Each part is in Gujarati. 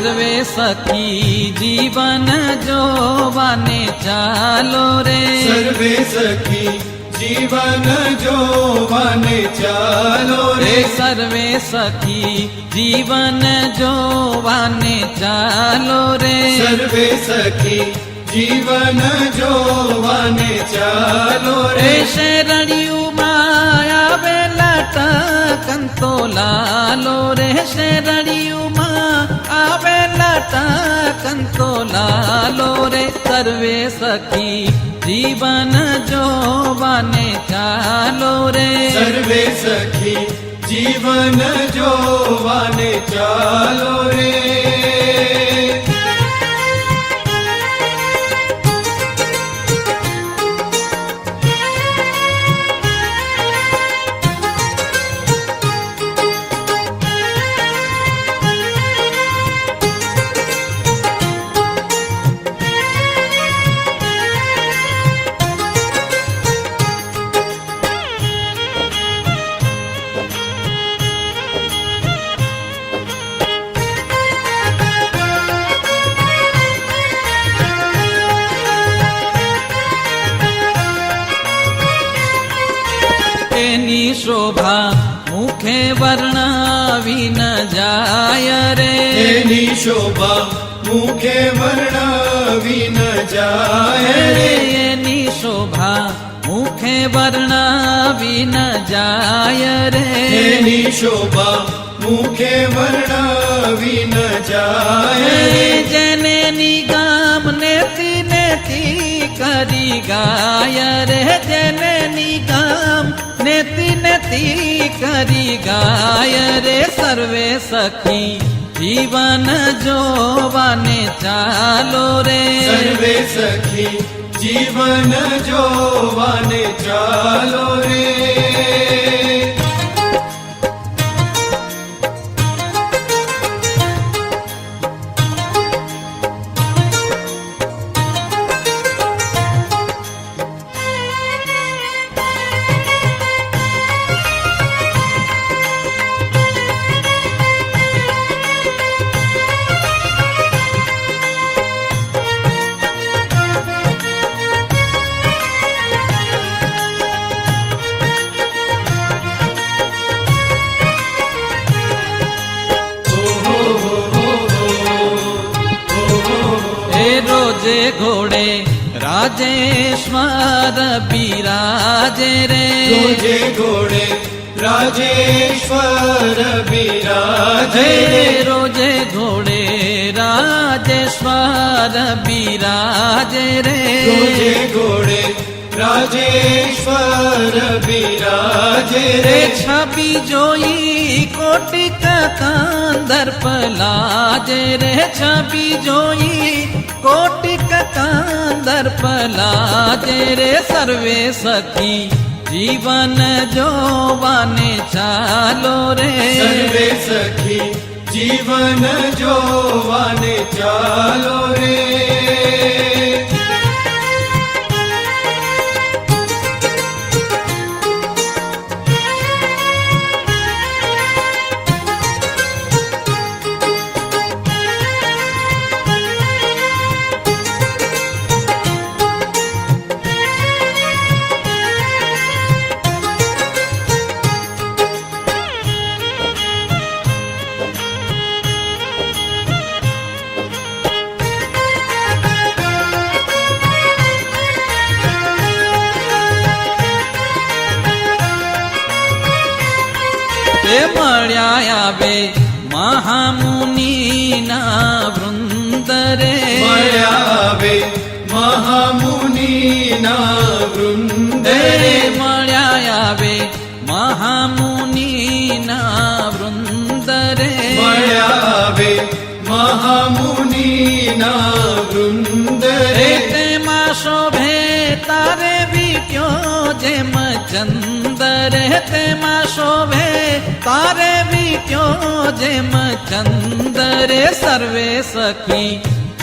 सर्वे सखी जीवन जोवाने चालो रे सर्वे सखी जीवन जोवाने चालो रे सर्वे सखी जीवन जोवाने चालो रे सर्वे सखी जीवन जोवाने चालो रे शरणियु माया बेलटा कंतो लालो रे शरणियु माया बेलटा कंतो लालो रे सर्वे सखी जीवन जोवाने चालो रे सर्वे सखी जीवन जोवाने चालो रे शोभा मुखे वर्णावी न जाय रे एनी शोभा मुखे वर्णावी न जाय रे एनी शोभा मुखे वर्णावी न जाय रे एनी शोभा मुखे वर्णावी न जाय रे जेने निगाम नेति नेति करी गाय रे जेने निगाम नेति नेति करी गाय रे सर्वे सखी जीवन जोवाने चालो रे सर्वे सखी जीवन जोवाने चालो रे रोजे घोड़े राजेश्वर बिराजे रे रोजे घोड़े राजेश्वर बिराजे रे रोजे घोड़े राजेश्वर बिराजे रे रोजे घोड़े राजेश्वर बिराजे रे छवि जोई कोटि कांदर पलाजे रे छवि जोई कोटि कांदर पलाजे रे सर्वे सखी जीवन जोवाने चालो रे सर्वे सखी जीवन जोवाने चालो रे મળ્યા આવે મહામુનિ ના વૃંદ રે મળ્યા આવે મહામુનિ ના વૃંદ રે મળ્યા આવે મહામુનિ ના વૃંદ રે મળ્યા આવે મહામુનિ ના વૃંદ રે તેમાં શોભે તારે વિટ્યો જેમ ચંદર તેમાં શોભે તારે વિટ્યો જેમ ચંદર સર્વે સખી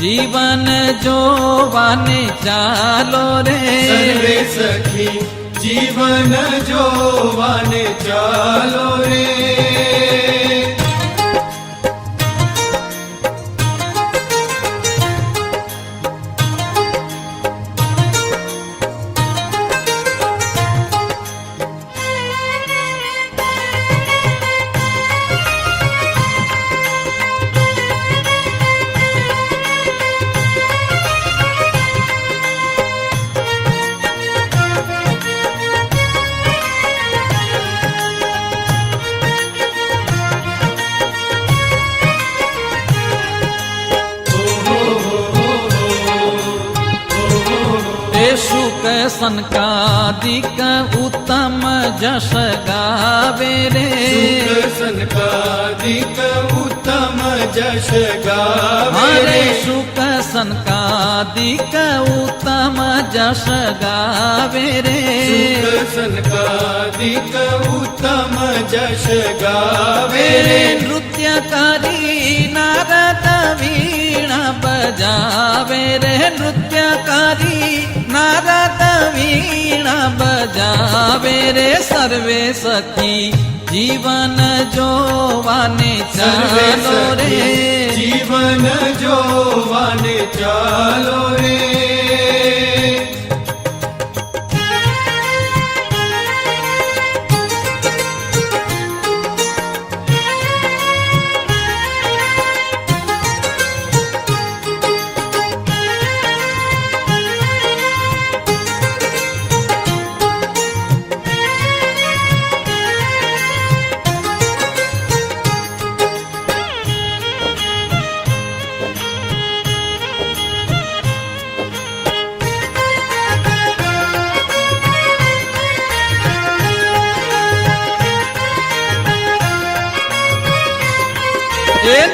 जीवन जोवाने चालो रे सर्वे सखी जीवन जोवाने चालो रे शुक सनकादिक उत्तम जश गावे रे शुक सनकादिक उत्तम जश गावे हरे रे शुक सनकादिक उत्तम जश गावे रे शुक सनकादिक उत्तम जश गावे रे नृत्यकारी नारद वीणा बजावे रे नृत्यकारी नारद वीणा बजावे रे सर्वे सखी जीवन जोवाने सर्वे चालो रे सखी जीवन जोवाने चालो रे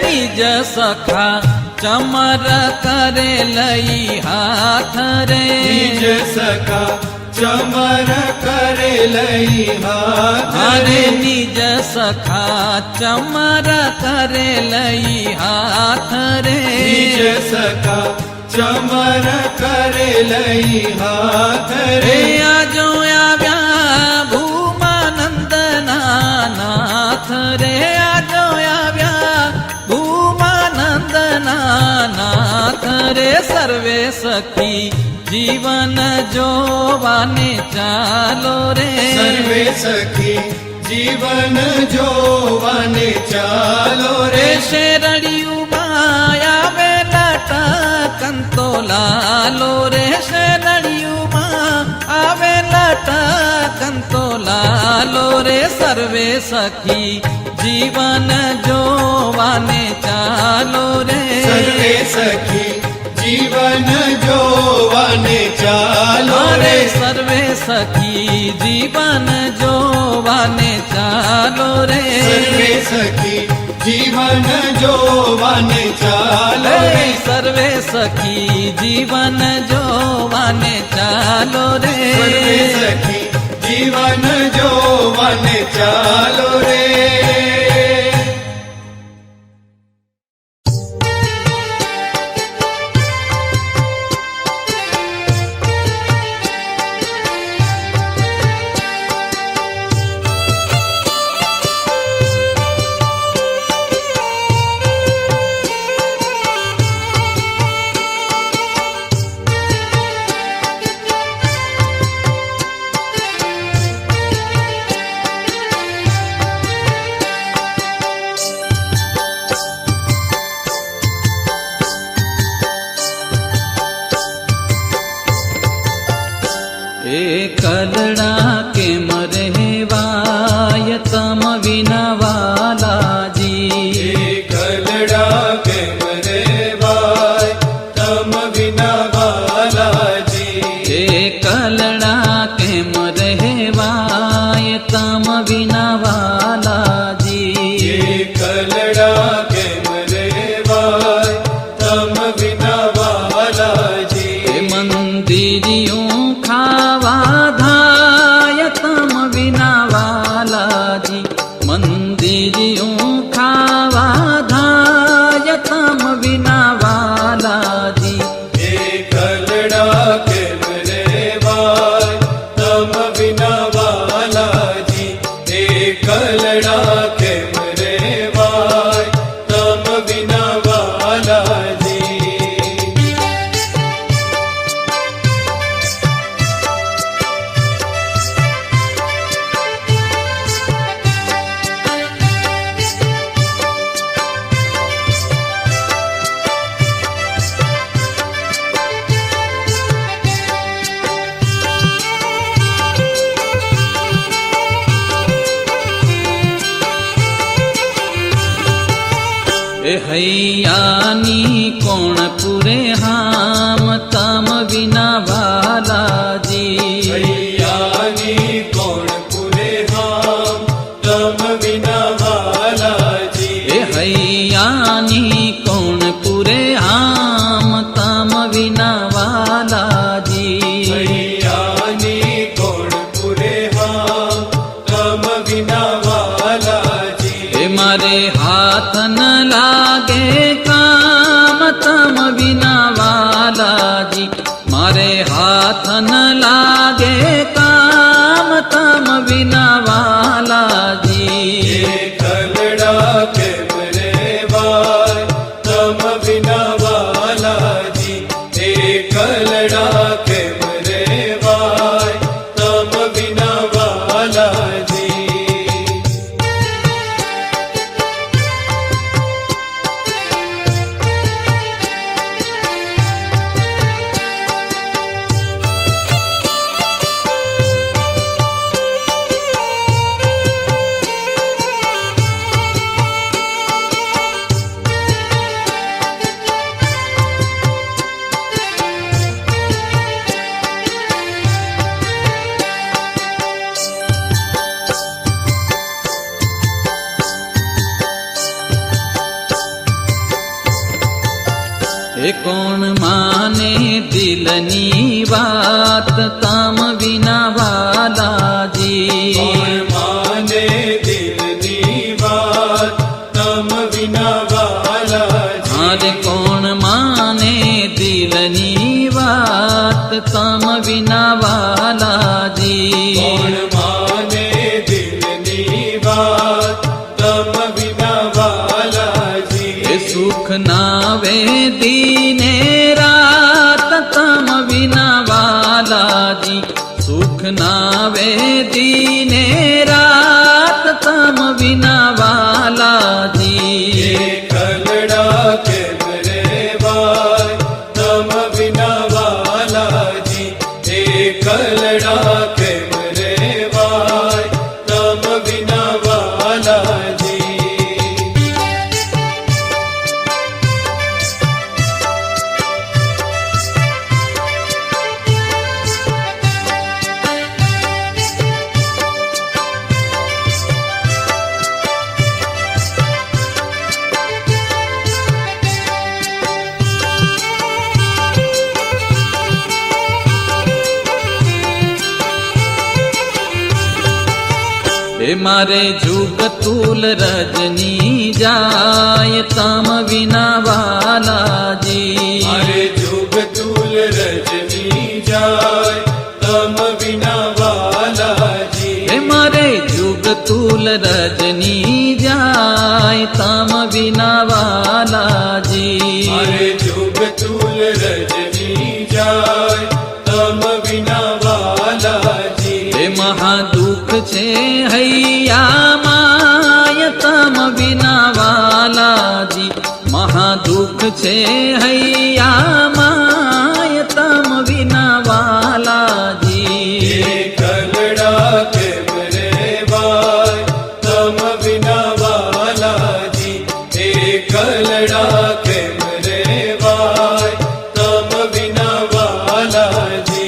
निज सखा चमर करे लई हाथ रे निज सखा चमर करे लई हाथ हरे निज सखा चमर करे लई हाथ रे निज सखा चमर करे लई हाथ रे रे आजो आव्या भूमानंद नाथ रे आजो आव्या भूमानंद नाथ रे सर्वे सखी जीवन जोवाने चालो रे सर्वे सखी जीवन जोवाने चालो रे रे शेरड़ियू माया में लटा कंतो लालो रे शेरड़ियू आवे लटा कंतो लालो रे सर्वे सखी जीवन जोवाने चालो रे सर्वे सखी जीवन जोवाने चालो रे रे सर्वे सखी जीवन जोवाने चालो रे सर्वे सखी जीवन जोवाने चालो रे रे सर्वे सखी जीवन जोवाने चालो रे सर्वे सखी जीवन जोवाने चालो रे कलड़ा के मरहवाय तम विना वाला जी कलड़ा के मरेवाय तम बिना वाला जी कलड़ा के मरहवाय तम विना वाला जी कलड़ा के मरेवाय तम बिना वाला जी मंदिरियों खावा धाय तम विना वाला जी मंदिरियों खावा धाय तम विना वाला जी कलड़ा के मरेवाय तम बिना वाला जी कलड़ा के मरेवाय तम बिना वाला जी હૈયાની કોણ પૂરે હામ તમ વિના વાલાજી હૈયાની કોણ પૂરે હામ તમ વિના વાલાજી હૈયાની કોણ પૂરે હામ તમ વિના વાલાજી હૈયાની કોણ પૂરે હામ તમ વિના વાલાજી મારે હાથ ન લાગે કામ તમ વિના વાલાજી મારે હાથ ન લાગે કામ તમ વિના વાલાજી કલડા કેમ રેવાય તમ વિના વાલાજી એ કલડા કેમ રેવાય તમ વિના વાલાજી કોણ માને દિલની વાત તમ વિના વાલાજી કોણ માને દિલની વાત તમ વિના વાલાજી હારે કોણ માને દિલની વાત તમ વિના વાલાજી કોણ માને દિલની વાત તમ વિના વાલાજી સુખ નાવે દીને રાત તમ વિના વાલાજી સુખ નાવે દીને રાત તમ વિના વાલાજી કલડા કેમ રેવાય તમ વિના વાલાજી એ કલડા કેમ રેવાય તમ વિના વાલાજી મારે જુગ તુલ રજની જાય તમ વિના વાલાજી મારે જુગ તુલ રજની જાય તમ વિના વાલાજી મારે જુગ તુલ રજની જાય તમ વિના વાલાજી મારે જુગ તુલ રજની જાય તમ વિના વાલાજી મહાદુખ છે હૈયા માય તમ વિના વાલાજી મહાદુખ છે હૈયા માય તમ વિના વાલાજી કલડા કેમ રેવાય તમ વિના વાલાજી એ કલડા કેમ રેવાય તમ વિના વાલાજી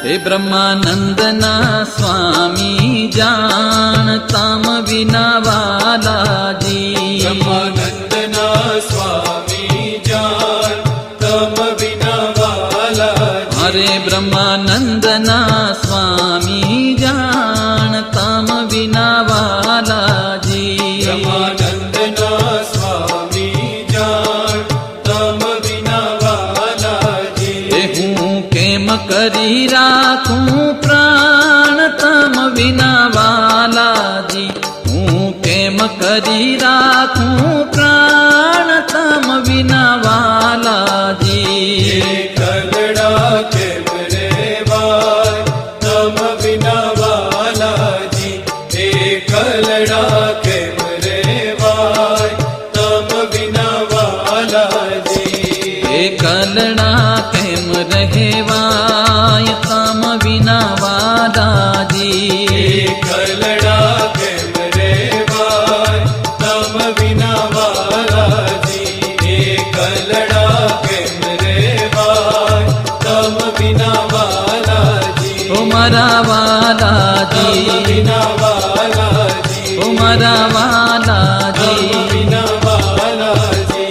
હે બ્રહ્માનંદના સ્વામી જાણ તમ વિના વાલાજી બ્રહ્માનંદના સ્વામી જાણ તમ વિના વાલાજી હરે બ્રહ્માનંદના સ્વામી જાણ તમ વિના વાલાજી બ્રહ્માનંદના સ્વામી જાણ તમ વિના વાલાજી હું કેમ કરી રાખું પ્રાણ તમ કરી રાખું પ્રાણ તમ વિના વાલાજી. કલડા કેમ રેવાય તમ વિના વાલાજી. એ કલડા કેમ રેવાય તમ વિના વાલાજી. એ કલડા કેમ રહેવાય તમ વિના વાલાજી. એ કલડા કેમ રેવાય તમ વિના વાલાજી. એ કલડા કેમ રેવાય તમ વિના વાલાજી. ઓ મારા તમ વાલાજી, વિના વાલાજી. ઓ મારા તમ વાલાજી. વિના વાલાજી.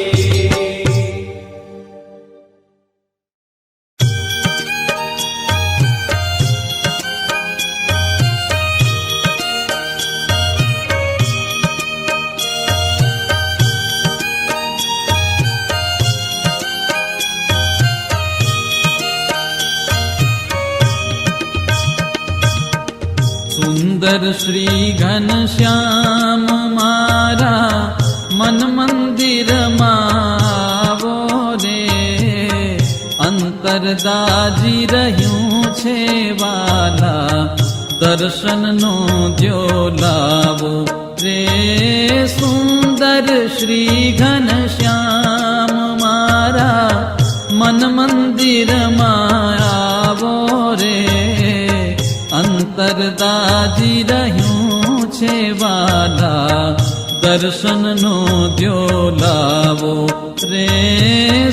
સુંદર શ્રી ઘનશ્યામ મારા મન મંદિરમાં આવો રે. અંતર દાજી રહ્યું છે વાલા, દર્શનનો દ્યો લાવો રે. સુંદર શ્રી ઘનશ્યામ મારા મન મંદિરમાં આવો રે. અંતર દાજી રહ્યું છે વાલા, દર્શનનો દ્યો લાવો રે.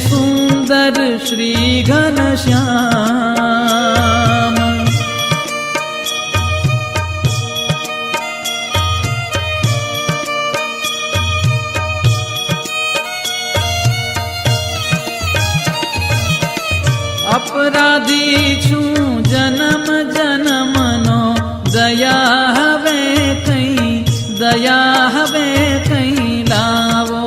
સુંદર શ્રી ઘનશ્યામ. અપરાધી છું જન્મ જન્મનો, દયા હવે કઈ, દયા હવે કઈ લાવો.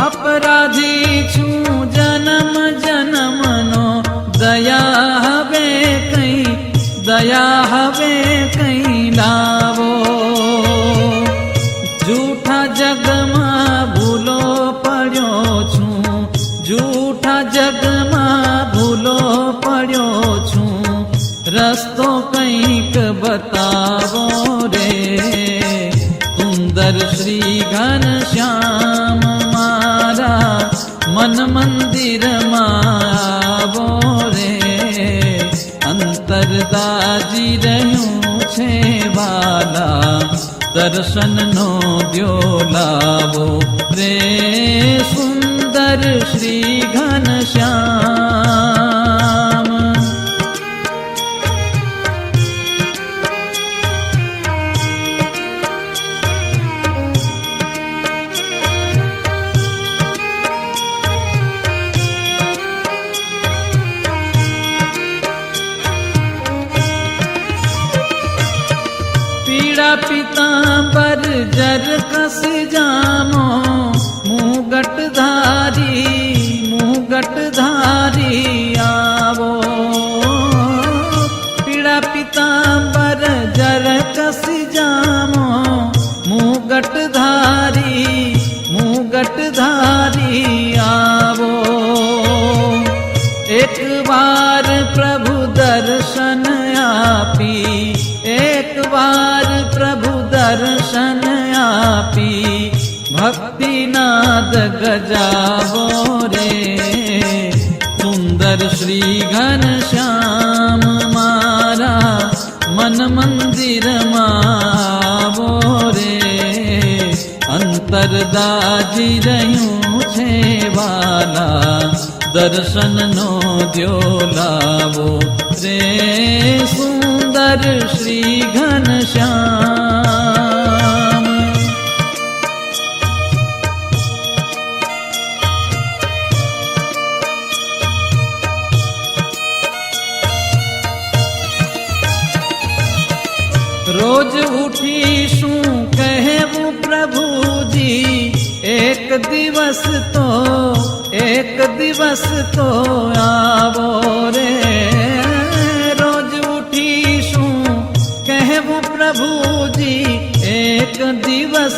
અપરાધી છું જન્મ જન્મનો, દયા હવે કઈ, દયા હવે કઈ લાવો. જૂઠા જગમાં ભૂલો પડ્યો છું, જૂઠા જગમાં ભૂલો પડ્યો છું. રસ્તો કંઈક બતાવો રે. સુંદર શ્રી ઘનશ્યામ મારા મન મંદિરમાં આવો રે. અંતર દાજી રહ્યું છે વાલા, દર્શનનો દ્યો લાવો રે. સુંદર શ્રી ઘનશ્યામ. પીળા પીતાંબર જર કસ જામો, મુગટ ધારી, મુગટ ધારી આવો. પીળા પીતાંબર જર કસ જામો, મુગટ ધારી, મુગટ ધારી આવો. એક વાર પ્રભુ દર્શન આપી, એક વાર પ્રભુ દર્શન આપી. ભક્તિનાદ ગજાવો રે. સુંદર શ્રી ઘનશ્યામ મારા મન મંદિરમાં આવો રે. અંતર દાજી રહ્યું છે વાલા, દર્શનનો દ્યો લાવો રે. સુંદર શ્રી ઘનશ્યામ. રોજ ઉઠીશું કહેવું પ્રભુજી, એક દિવસ તો, એક દિવસ તો આવો રે. રોજ ઉઠીશું કહેવું પ્રભુજી, એક દિવસ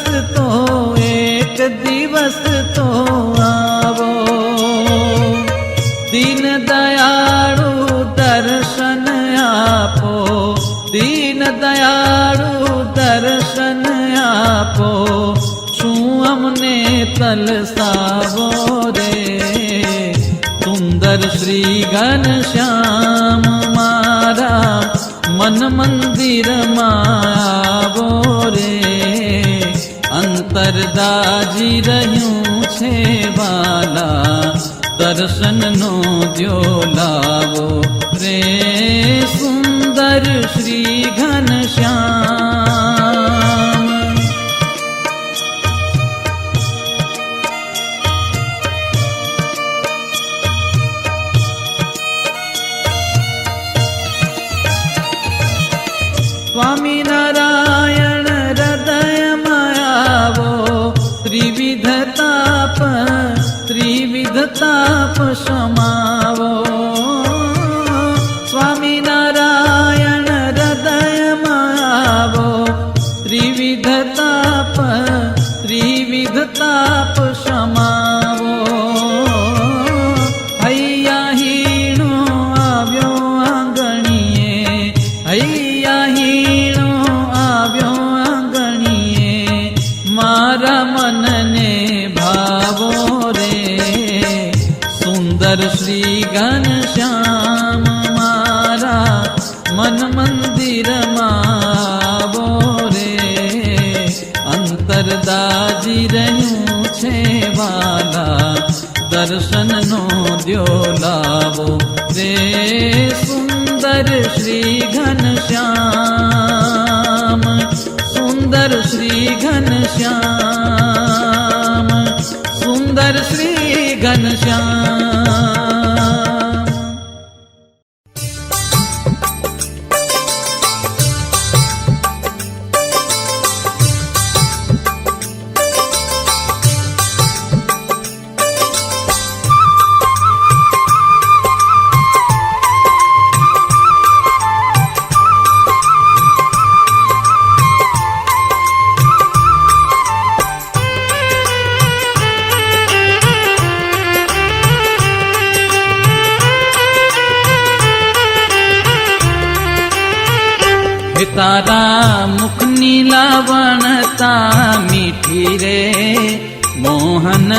તો આવો, દીન દયાળુ દર્શન આપો, દીન દયાળુ દર્શન આપો, શું અમને તલસાવો રે. સુંદર શ્રી ઘનશ્યામ મારા મન મંદિરમાં આવો રે. અંતર દાજી રહ્યું છે વાલા, દર્શનનો દ્યો લાવો રે. સુંદર શ્રી ઘનશ્યામ સ્વામિનારાયણ હૃદયમાં આવો, ત્રિવિધ તાપ સમાવો. સ્વામિનારાયણ હૃદયમાં આવો, ત્રિવિધ તાપ સમાવો. હૈયા હીણો આવ્યો આંગણીએ, હૈયા હીણો આવ્યો આંગણીએ, મારા મનને ભાવો રે. સુંદર શ્રી ઘનશ્યામ મારા મન મંદિરમાં આવો રે. અંતર દાજી રહ્યું છે વાલા, દર્શનનો દ્યો લાવો રે. સુંદર શ્રી ઘનશ્યામ, સુંદર શ્રી ઘનશ્યામ, સુંદર શ્રી ઘનશ્યામ. તારા મુખની લાવણતા મીઠી રે મોહન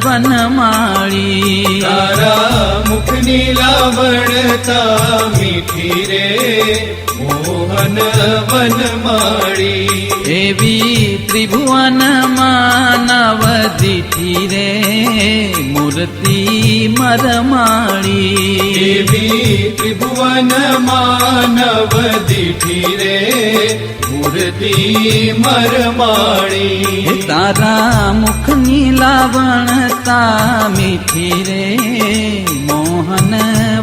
વનમાળી. તારા મુખની લાવણતા મીઠી રે મોહન વનમાળી. એવી ત્રિભુવન માનવ દીઠી રે મૂર્તિ મરમાળી. એવી ત્રિભુવન માનવ દીઠી રે મૂર્તિ મરમાળી. તારા મુખની લાવણતા મીઠી રે મોહન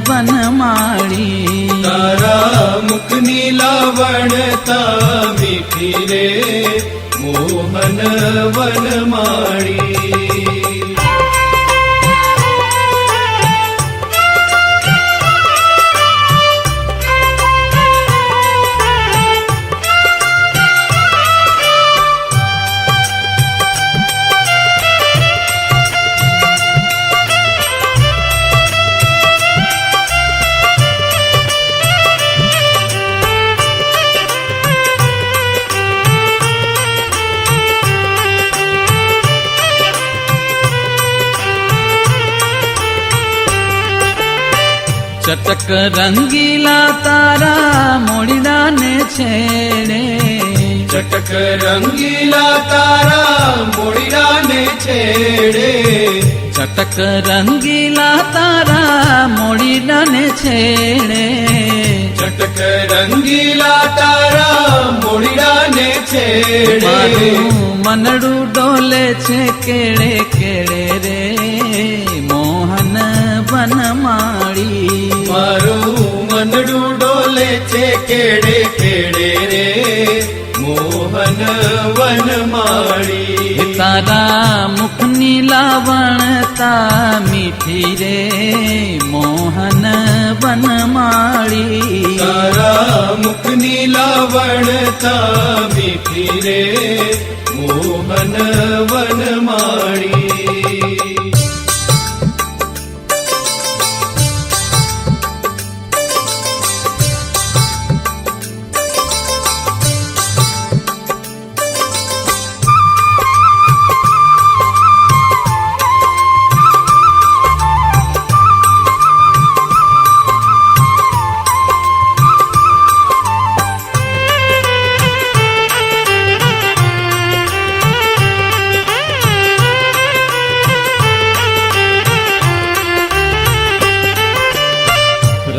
વનમાળી. તારા મુખની લાવણતા મીઠી રે મોહન વનમાળી. ચટક રંગીલા તારા મોડીડાને છેડે. ચટક રંગીલા તારા મોડીડાને છેડે. ચટક રંગીલા તારા મોડીડાને છેડે. ચટક રંગીલા તારા મોડીડાને છેડે. મારું મનડું ડોલે છે કેળે કેળે રે મોહન વનમાળી. મારું મનડું ડોલે છે કેડે કેડે રે મોહન વનમાળી. તારા મુખની લાવણતા મીઠી રે મોહન વનમાળી. તારા મુખની લાવણતા મીઠી રે મોહન વનમાળી.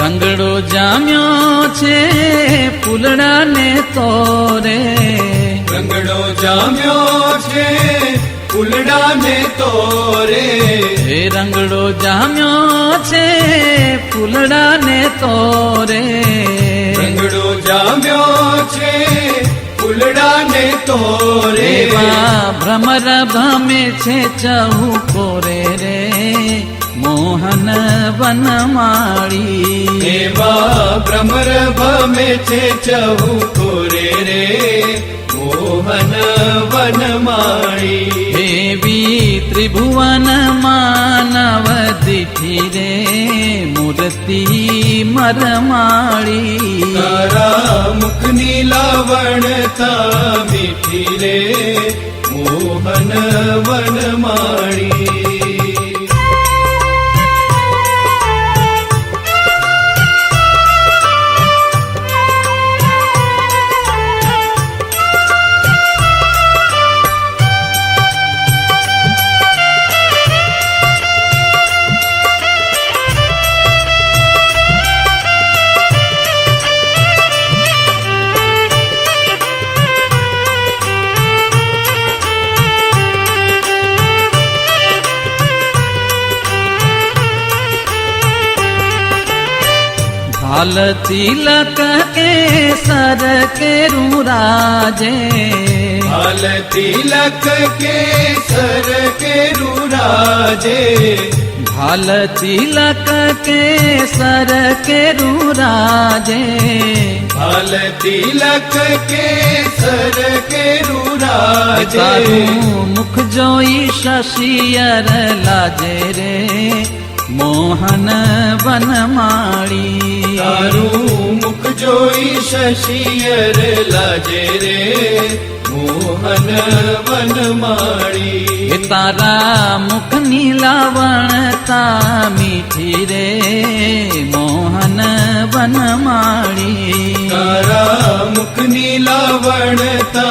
રંગડો જામ્યો છે ફૂલડાને તોરે, રંગડો જામ્યો છે ફૂલડાને તોરે, હે રંગડો જામ્યો છે ફૂલડાને તોરે, રંગડો જામ્યો છે ફૂલડાને તોરે. એવા ભ્રમર ભમે છે ચહુકોરે રે મોહન વનમાળી, એવા ભ્રમર ભમે છે ચહુકોરે રે મોહન વનમાળી. દેવી ત્રિભુવન માનવ દીઠી રે મૂર્તિ મરમાળી, તારા મુખની લાવણતા મીઠી રે મોહન વનમાળી. भाल तिलक के सर के रूराजे, भाल तिलक के सर के रूराजे, भाल तिलक के सर के रूराजे, भाल तिलक के सर के रूराजे. तारू मुख जोई शशियर लाजे रे मोहन वनमाળી, તારું મુખ જોઈ શશિયર લાજે રે મોહન વનમાળી. એ તારા મુખની લાવણતા મીઠી રે મોહન વનમાળી, તારા મુખની લાવણતા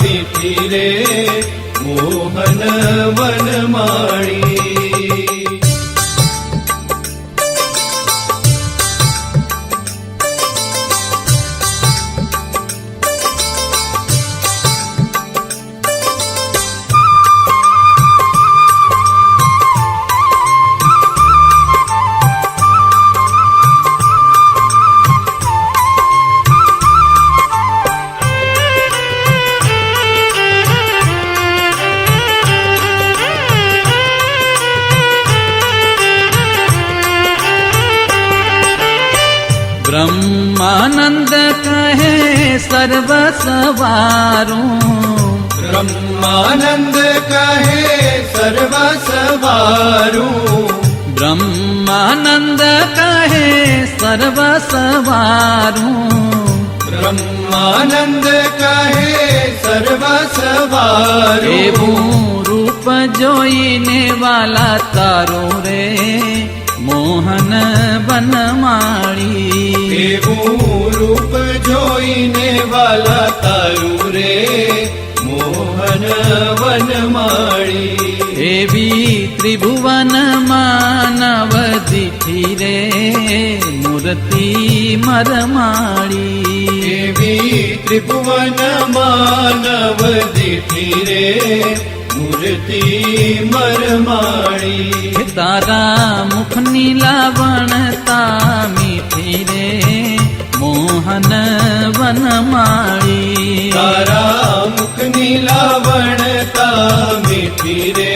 મીઠી રે મોહન વનમાળી. ब्रह्मानंद कहे सर्व सवारूं, ब्रह्मानंद कहे सर्व सवारूं, ब्रह्मानंद कहे सर्व सवारूं, ब्रह्मानंद कहे सर्व सवारूं. એવું રૂપ જોઈને વાલા તારું રે મોહન વનમાળી, એવું રૂપ જોઈને વાલા તારું રે મોહન વનમાળી. એવી ત્રિભુવન માનવ દીઠી રે મૂર્તિ મરમાળી, એવી ત્રિભુવન માનવ દીઠી રે મૂર્તિ મરમાળી. તારા મુખની લાવણતા મીઠી રે મોહન વનમાળી, તારા મુખની લાવણતા મીઠી રે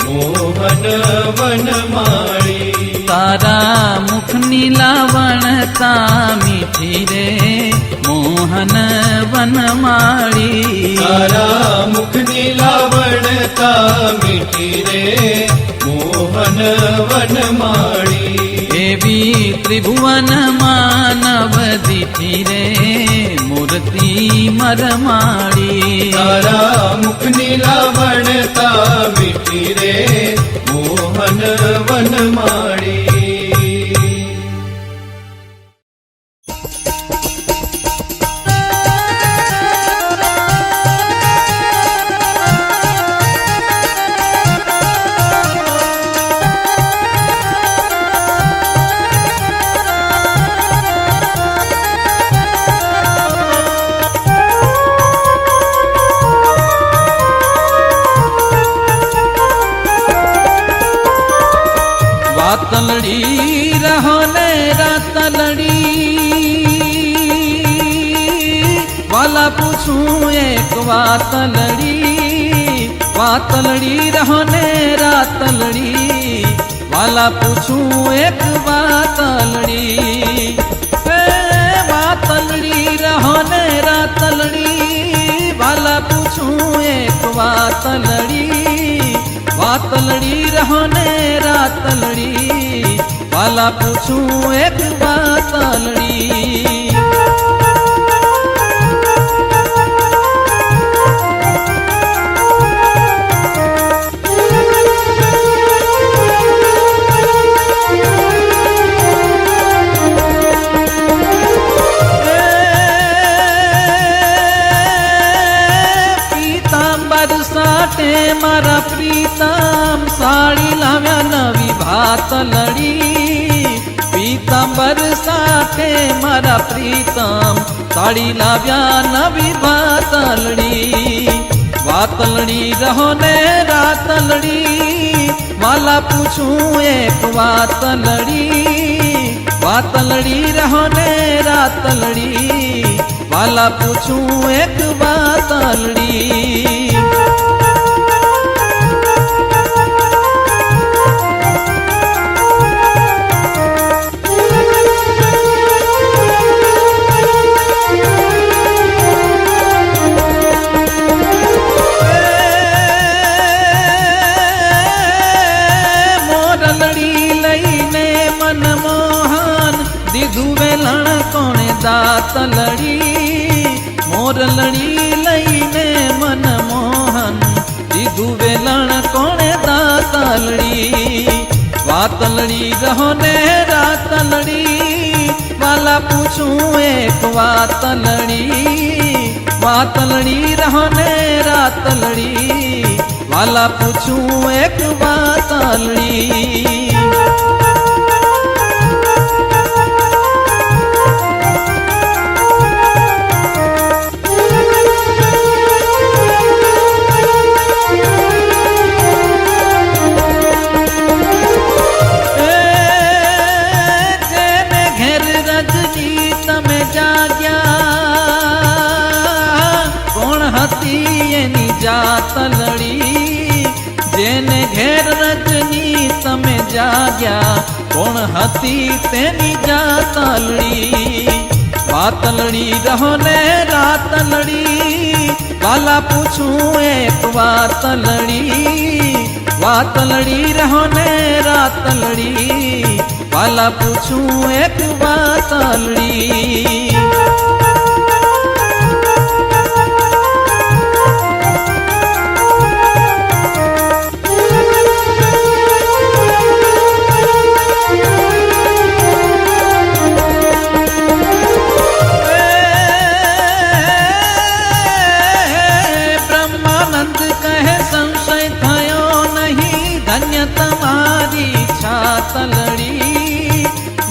મોહન વનમાળી. તારા મુખની લાવણતા મીઠી રે મોહન મોહન વનમાળી તારા મુખની લાવણતા મીઠી રે મોહન વનમાળી એવી ત્રિભુવન માનવ દીઠી રે મૂર્તિ મરમાળી તારા મુખની લાવણતા મીઠી રે મોહન વનમાળી વાતલડી રહો ને રાતલડી વાલા પૂછું એક વાતલડી વાતલડી રહો ને રાતલડી વાલા પૂછું એક વાતલડી વાતલડી રહો ને રાતલડી વાલા પૂછું એક વાતલડી વાતલડી રહો ને રાતલડી વાલા પૂછું એક વાતલડી મારા પ્રીતમ સાડી લાવ્યા નવી ભાતલડી પીતાંબર સાથે મારા પ્રીતમ સાડી લાવ્યા નવી ભાતલડી વાતલડી રહો ને રાતલડી વાલા પૂછું એક વાતલડી વાતલડી રહો ને રાતલડી વાલા પૂછું એક વાતલડી દાતલડી મોરલડી લઈને મનમોહન દીધું વેલણ કોણે દાતલડી વાતલડી રહો ને રાતલડી વાલા પૂછું એક વાતલડી વાતલડી રહો ને રાતલડી વાલા પૂછું એક વાતલડી જાતલડી જેને ઘેર રજની તમે જાગ્યા કોણ હતી તેની જાતલડી વાતલડી રહો ને રાતલડી વાલા પૂછું એક વાતલડી વાતલડી રહો ને રાતલડી વાલા પૂછું એક વાતલડી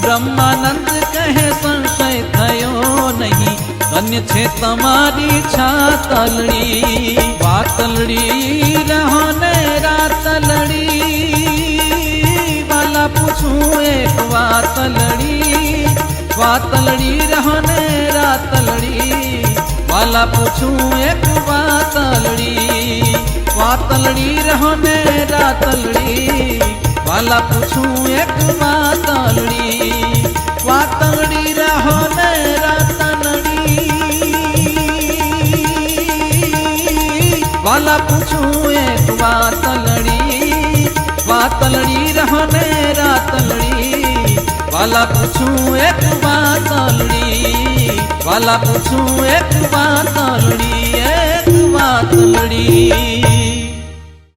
બ્રહ્માનંદ કહે સંશય થયો નહીં ધન્ય છે તમારી છાતલડી વાતલડી રહો ને રાતલડી વાલા પૂછું એક વાતલડી વાતલડી રહો ને રાતલડી વાલા પૂછું એક વાતલડી વાતલડી રહો ને રાતલડી વાલા પૂછું એક વાતલડી વાતલડી રહો ને રાતલડી વાતલડી રહને રાતલડી વાલા પૂછું એક વાતલડી વાલા પૂછું એક વાતલડી